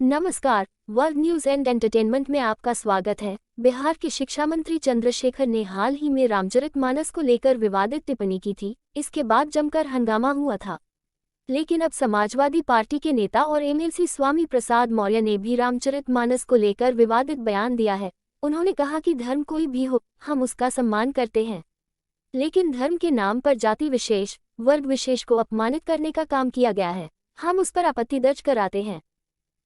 नमस्कार, world news and entertainment में आपका स्वागत है। बिहार के शिक्षा मंत्री चंद्रशेखर ने हाल ही में रामचरितमानस को लेकर विवादित टिप्पणी की थी। इसके बाद जमकर हंगामा हुआ था। लेकिन अब समाजवादी पार्टी के नेता और एमएलसी स्वामी प्रसाद मौर्य ने भी रामचरितमानस को लेकर विवादित बयान दिया है। उन्होंने कहा कि धर्म कोई भी हो, हम उसका सम्मान करते हैं, लेकिन धर्म के नाम पर जाति विशेष, वर्ग विशेष को अपमानित करने का काम किया गया है। हम उस पर आपत्ति दर्ज कराते हैं।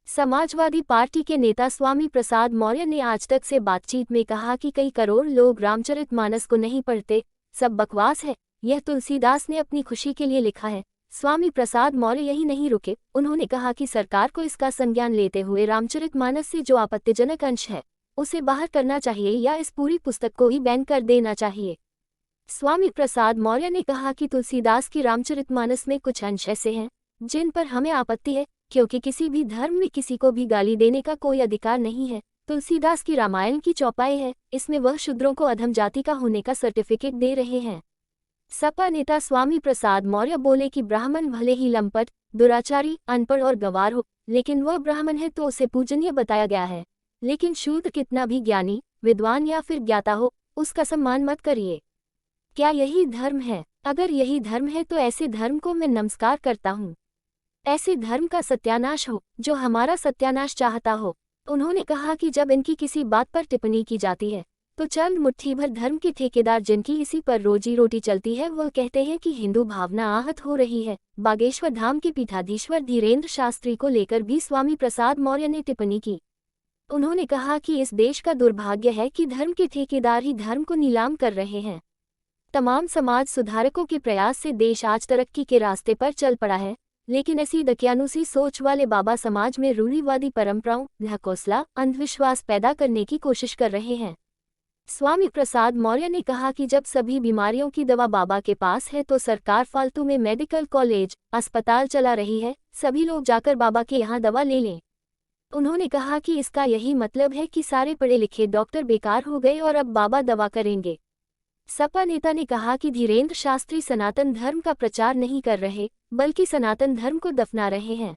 समाजवादी पार्टी के नेता स्वामी प्रसाद मौर्य ने आज तक से बातचीत में कहा कि कई करोड़ लोग रामचरितमानस को नहीं पढ़ते, सब बकवास है, यह तुलसीदास ने अपनी खुशी के लिए लिखा है। स्वामी प्रसाद मौर्य यही नहीं रुके, उन्होंने कहा कि सरकार को इसका संज्ञान लेते हुए रामचरितमानस से जो आपत्तिजनक अंश है उसे बाहर करना चाहिए या इस पूरी पुस्तक को ही बैन कर देना चाहिए। स्वामी प्रसाद मौर्य ने कहा कि तुलसीदास की रामचरितमानस में कुछ अंश ऐसे हैं जिन पर हमें आपत्ति है, क्योंकि किसी भी धर्म में किसी को भी गाली देने का कोई अधिकार नहीं है। तुलसीदास की रामायण की चौपाई है, इसमें वह शूद्रों को अधम जाति का होने का सर्टिफिकेट दे रहे हैं। सपा नेता स्वामी प्रसाद मौर्य बोले कि ब्राह्मण भले ही लंपट, दुराचारी, अनपढ़ और गंवार हो, लेकिन वह ब्राह्मण है तो उसे पूजनीय बताया गया है। लेकिन शूद्र कितना भी ज्ञानी, विद्वान या फिर ज्ञाता हो, उसका सम्मान मत करिए। क्या यही धर्म है? अगर यही धर्म है तो ऐसे धर्म को मैं नमस्कार करता हूँ। ऐसे धर्म का सत्यानाश हो जो हमारा सत्यानाश चाहता हो। उन्होंने कहा कि जब इनकी किसी बात पर टिप्पणी की जाती है तो चंद मुट्ठी भर धर्म के ठेकेदार जिनकी इसी पर रोजी रोटी चलती है वह कहते हैं कि हिंदू भावना आहत हो रही है। बागेश्वर धाम के पीठाधीश्वर धीरेन्द्र शास्त्री को लेकर भी स्वामी प्रसाद मौर्य ने टिप्पणी की। उन्होंने कहा कि इस देश का दुर्भाग्य है कि धर्म के ठेकेदार ही धर्म को नीलाम कर रहे हैं। तमाम समाज सुधारकों के प्रयास से देश आज तरक्की के रास्ते पर चल पड़ा है, लेकिन ऐसी दकियानुसी सोच वाले बाबा समाज में रूढ़िवादी परंपराओं, ढकोसला, अंधविश्वास पैदा करने की कोशिश कर रहे हैं। स्वामी प्रसाद मौर्य ने कहा कि जब सभी बीमारियों की दवा बाबा के पास है तो सरकार फालतू में मेडिकल कॉलेज, अस्पताल चला रही है, सभी लोग जाकर बाबा के यहाँ दवा ले लें। उन्होंने कहा कि इसका यही मतलब है कि सारे पढ़े लिखे डॉक्टर बेकार हो गए और अब बाबा दवा करेंगे। सपा नेता ने कहा कि धीरेन्द्र शास्त्री सनातन धर्म का प्रचार नहीं कर रहे, बल्कि सनातन धर्म को दफना रहे हैं।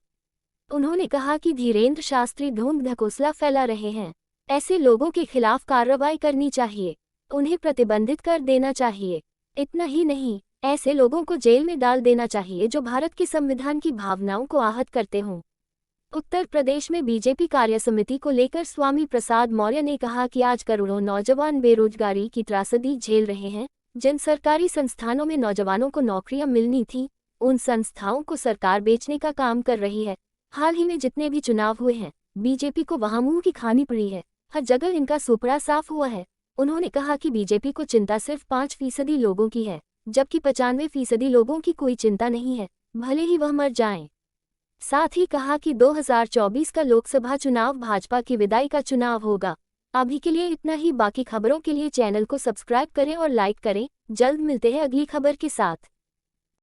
उन्होंने कहा कि धीरेन्द्र शास्त्री ढोंग ढकोसला फैला रहे हैं। ऐसे लोगों के खिलाफ कार्रवाई करनी चाहिए, उन्हें प्रतिबंधित कर देना चाहिए। इतना ही नहीं, ऐसे लोगों को जेल में डाल देना चाहिए जो भारत के संविधान की भावनाओं को आहत करते हों। उत्तर प्रदेश में बीजेपी कार्यसमिति को लेकर स्वामी प्रसाद मौर्य ने कहा कि आज करोड़ों नौजवान बेरोजगारी की त्रासदी झेल रहे हैं। जिन सरकारी संस्थानों में नौजवानों को नौकरियां मिलनी थी, उन संस्थाओं को सरकार बेचने का काम कर रही है। हाल ही में जितने भी चुनाव हुए हैं, बीजेपी को वहां मुंह की खानी पड़ी है, हर जगह इनका सुपड़ा साफ हुआ है। उन्होंने कहा कि बीजेपी को चिंता सिर्फ 5% लोगों की है, जबकि 95% लोगों की कोई चिंता नहीं है, भले ही वह मर जाएं। साथ ही कहा कि 2024 का लोकसभा चुनाव भाजपा की विदाई का चुनाव होगा। अभी के लिए इतना ही। बाकी खबरों के लिए चैनल को सब्सक्राइब करें और लाइक करें। जल्द मिलते हैं अगली खबर के साथ।